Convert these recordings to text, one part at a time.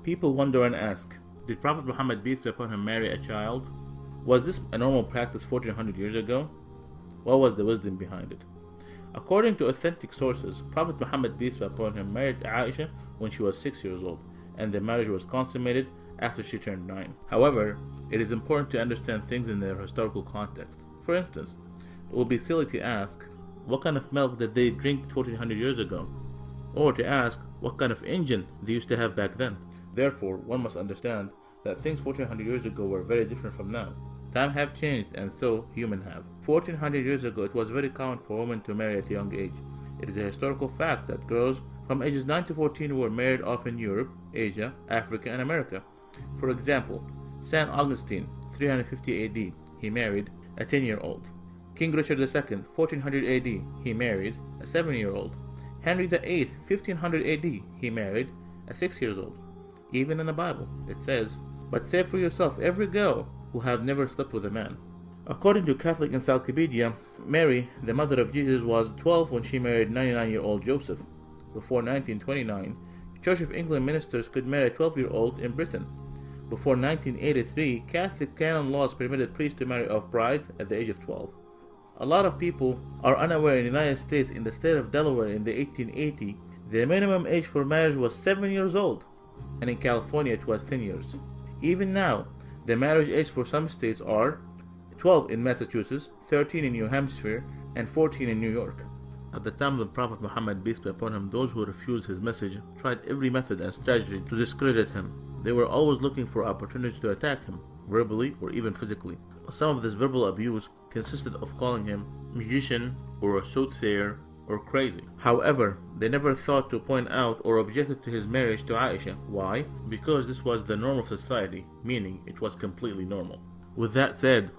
People wonder and ask, did Prophet Muhammad peace be upon him marry a child? Was this a normal practice 1400 years ago? What was the wisdom behind it? According to authentic sources, Prophet Muhammad peace be upon him married Aisha when she was 6 years old, and the marriage was consummated after she turned 9. However, it is important to understand things in their historical context. For instance, it would be silly to ask, what kind of milk did they drink 1400 years ago? Or to ask, what kind of engine they used to have back then? Therefore, one must understand that things 1400 years ago were very different from now. Time have changed, and so human have. 1400 years ago, it was very common for women to marry at a young age. It is a historical fact that girls from ages 9 to 14 were married off in Europe, Asia, Africa, and America. For example, Saint Augustine, 350 AD, he married a 10-year-old. King Richard II, 1400 AD, he married a 7-year-old. Henry VIII, 1500 AD, he married a 6-year-old. Even in the Bible, it says, "But say for yourself every girl who have never slept with a man." According to Catholic Encyclopedia, Mary, the mother of Jesus, was 12 when she married 99-year-old Joseph. Before 1929, Church of England ministers could marry a 12-year-old in Britain. Before 1983, Catholic canon laws permitted priests to marry off brides at the age of 12. A lot of people are unaware in the United States, in the state of Delaware in the 1880, the minimum age for marriage was 7 years old, and in California it was 10 years. Even now, the marriage age for some states are 12 in Massachusetts, 13 in New Hampshire, and 14 in New York. At the time of the Prophet Muhammad, peace be upon him, those who refused his message tried every method and strategy to discredit him. They were always looking for opportunities to attack him, verbally or even physically. Some of this verbal abuse consisted of calling him magician or a soothsayer or crazy. However, they never thought to point out or objected to his marriage to Aisha. Why? Because this was the norm of society, meaning it was completely normal. With that said,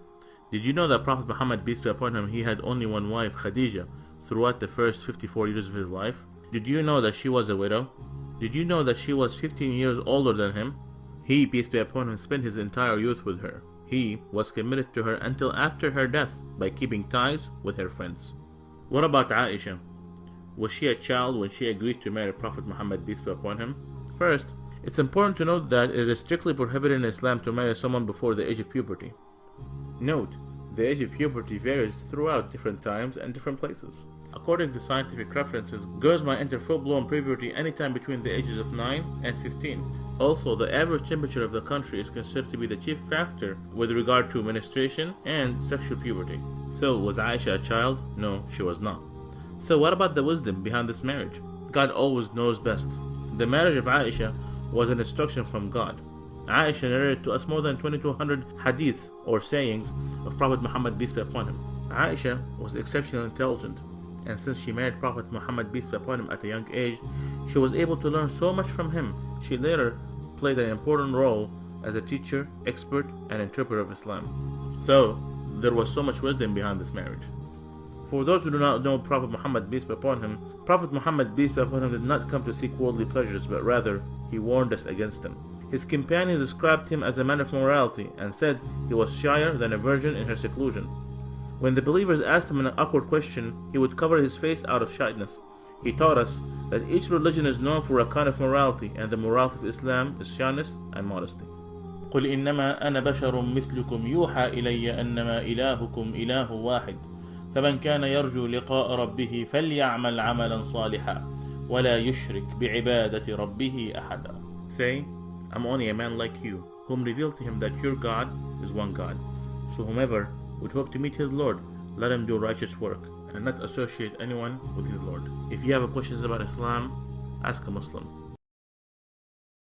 did you know that Prophet Muhammad, peace be upon him, he had only one wife, Khadija, throughout the first 54 years of his life? Did you know that she was a widow? Did you know that she was 15 years older than him? He, peace be upon him, spent his entire youth with her. He was committed to her until after her death by keeping ties with her friends. What about Aisha? Was she a child when she agreed to marry Prophet Muhammad, peace be upon him? First, it's important to note that it is strictly prohibited in Islam to marry someone before the age of puberty. Note, the age of puberty varies throughout different times and different places. According to scientific references, girls might enter full-blown puberty anytime between the ages of 9 and 15. Also, the average temperature of the country is considered to be the chief factor with regard to menstruation and sexual puberty. So, was Aisha a child? No, she was not. So what about the wisdom behind this marriage? God always knows best. The marriage of Aisha was an instruction from God. Aisha narrated to us more than 2200 hadiths or sayings of Prophet Muhammad, peace be upon him. Aisha was exceptionally intelligent, and since she married Prophet Muhammad, peace be upon him, at a young age, she was able to learn so much from him. She later played an important role as a teacher, expert, and interpreter of Islam. So, there was so much wisdom behind this marriage. For those who do not know Prophet Muhammad, peace be upon him, Prophet Muhammad, peace be upon him, did not come to seek worldly pleasures, but rather, he warned us against them. His companions described him as a man of morality and said he was shyer than a virgin in her seclusion. When the believers asked him an awkward question, he would cover his face out of shyness. He taught us that each religion is known for a kind of morality, and the morality of Islam is shyness and modesty. قل إنما أنا بشر مثلكم يوحى إلي أنما إلهكم إله واحد فمن كان يرجو لقاء ربه فليعمل عملا صالحا ولا يشرك بعبادة ربه أحدا. Say, I'm only a man like you, whom revealed to him that your God is one God. So whomever would hope to meet his Lord, let him do righteous work, and not associate anyone with his Lord. If you have questions about Islam, ask a Muslim.